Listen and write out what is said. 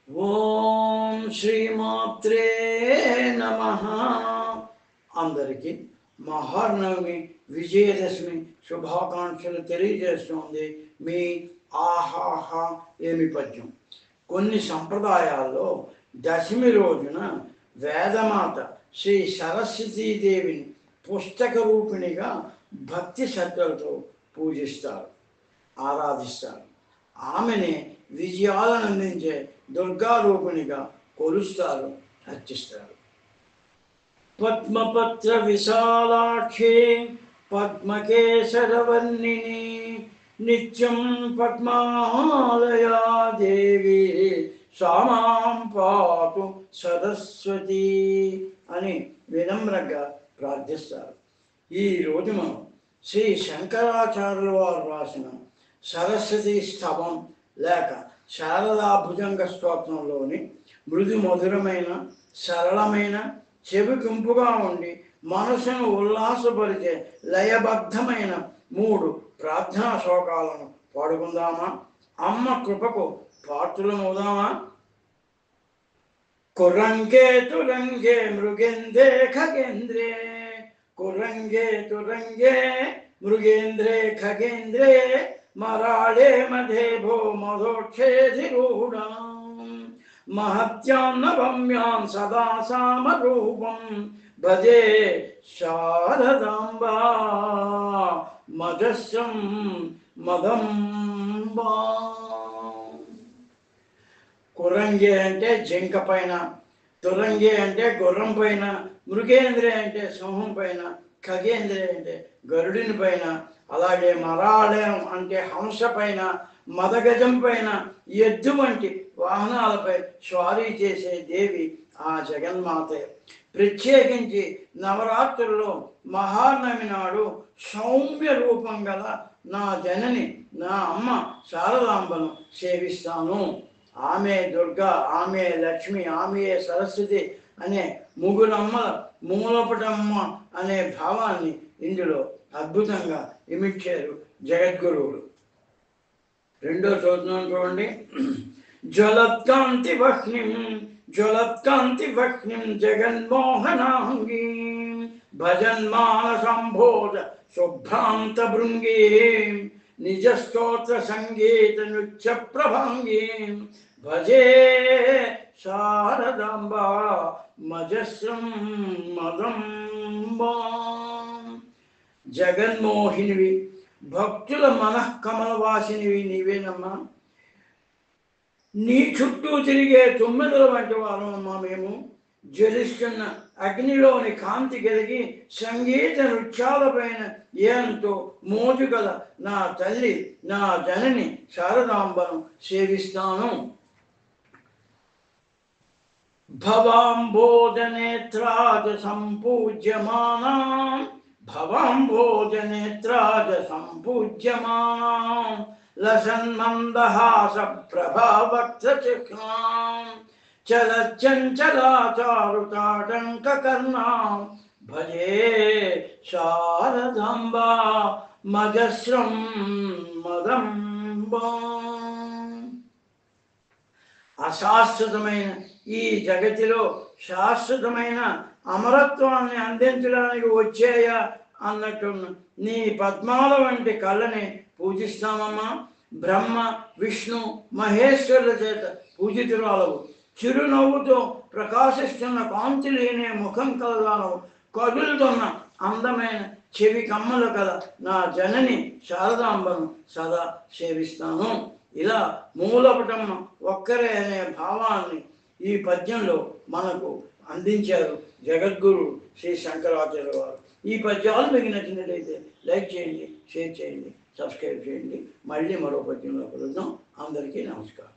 ఓం శ్రీమాత్రే నమః. అందరికీ మహానవమి విజయదశమి శుభాకాంక్షలు తెలియజేస్తోంది మీ ఆహాహా ఏమి పద్యం. కొన్ని సంప్రదాయాల్లో దశమి రోజున వేదమాత శ్రీ సరస్వతీదేవిని పుస్తక రూపిణిగా భక్తి శ్రద్ధలతో పూజిస్తారు, ఆరాధిస్తారు. ఆమెని విజయాలను అందించే దుర్గారూపిణిగా కొలుస్తారు, అర్చిస్తారు. పద్మపత్ర విశాలాక్షి పద్మకేశరవర్ణిని నిత్యం పద్మాలయా దేవి సామాం పాతు సరస్వతి అని వినమ్రంగా ప్రార్థిస్తారు. ఈ రోజు మనం శ్రీ శంకరాచార్యుల వారు రాసిన సరస్వతి స్తవం లేక శారదా భుజంగ స్తోత్రంలోని మృదు మధురమైన సరళమైన చెవికింపుగా ఉండి మనసును ఉల్లాసపరిచే లయబద్ధమైన 3 ప్రార్థనా శ్లోకాలను పాడుకుందామా? అమ్మ కృపకు పాత్రులమవుదామా? కురంగే తురంగే మృగేంద్రే ఖగేంద్రే, కురంగే తురంగే మృగేంద్రే ఖగేంద్రే మరాళే మధేభో మధోక్షేధిరూఢాం మహత్యాం నవమ్యాం సదా సామరూపం భజే శారదాంబా మదస్సం మదంబా. కురంగి అంటే జింక పైన, తురంగి అంటే గుర్రం పైన, మృగేంద్రే అంటే సింహం పైన, ఖగేంద్రే అంటే గరుడిని పైన, అలాగే మరాళం అంటే హంస పైన, మదగజం పైన, ఎద్దు వంటి వాహనాలపై స్వారీ చేసే దేవి ఆ జగన్మాతే. ప్రత్యేకించి నవరాత్రుల్లో మహానవమి నాడు సౌమ్య రూపం గల నా జనని నా అమ్మ శారదాంబను సేవిస్తాను. ఆమె దుర్గా, ఆమె లక్ష్మి, ఆమె సరస్వతి అనే ముగ్గురమ్మల మూలపటమ్మ అనే భావాన్ని ఇందులో అద్భుతంగా ఇమిడ్చారు జగద్గురువులు. రెండో చదువుతున్నాం చూడండి. జ్వలత్కాంతి వహ్నిం జ్వలత్కాంతి వహ్నిం జగన్మోహనాంగీ భజన్మాన సంబోధ శుభ్రాంత భృంగీ నిజ స్తోత్ర సంగీత నృత్య ప్రభాంగీ భజే శారదాంబా మజస్రం మదంబా. జగన్మోహినివి, భక్తుల మనఃకమలవాసినివి నీవేనమ్మా. నీ చుట్టూ తిరిగే 9 వంటి వారమమ్మా మేము. జ్వలిస్తున్న అగ్నిలోని కాంతి కలిగి సంగీత నృత్యాలపైన ఎంతో మోజు గల నా తల్లి నా జనని శారదాంబను సేవిస్తాను. భవాంబోధనేత్రాజ సంపూజ్యమానాం భవాంబోధనేత్రాజ సంపూజ్యమానాం లసన్మందహాస ప్రభావక్త్రచిహ్నాం చలచంచలాచారుతాటంకకర్ణాం భజే శారదాంబా మజస్రం మదంబా. అశాశ్వతమైన ఈ జగతిలో శాశ్వతమైన అమరత్వాన్ని అందించడానికి వచ్చేయా అన్నట్టు నీ పద్మాల వంటి కళ్ళని పూజిస్తామమ్మా. బ్రహ్మ విష్ణు మహేశ్వరుల చేత పూజితురాలవు. చిరునవ్వుతో ప్రకాశిస్తున్న కాంతి లేనే ముఖం కలదానవు. కదులుతున్న అందమైన చెవి కమ్మలు కల నా జనని శారదాంబను సదా సేవిస్తాను. ఇలా మూలపటమ్మ ఒక్కరే అనే భావాన్ని ఈ పద్యంలో మనకు అందించారు జగద్గురు శ్రీ శంకరాచార్య వారు. ఈ పద్యాలు మీకు నచ్చినట్లయితే లైక్ చేయండి, షేర్ చేయండి, సబ్స్క్రైబ్ చేయండి. మళ్ళీ మరో పద్యంలో కలుద్దాం. అందరికీ నమస్కారం.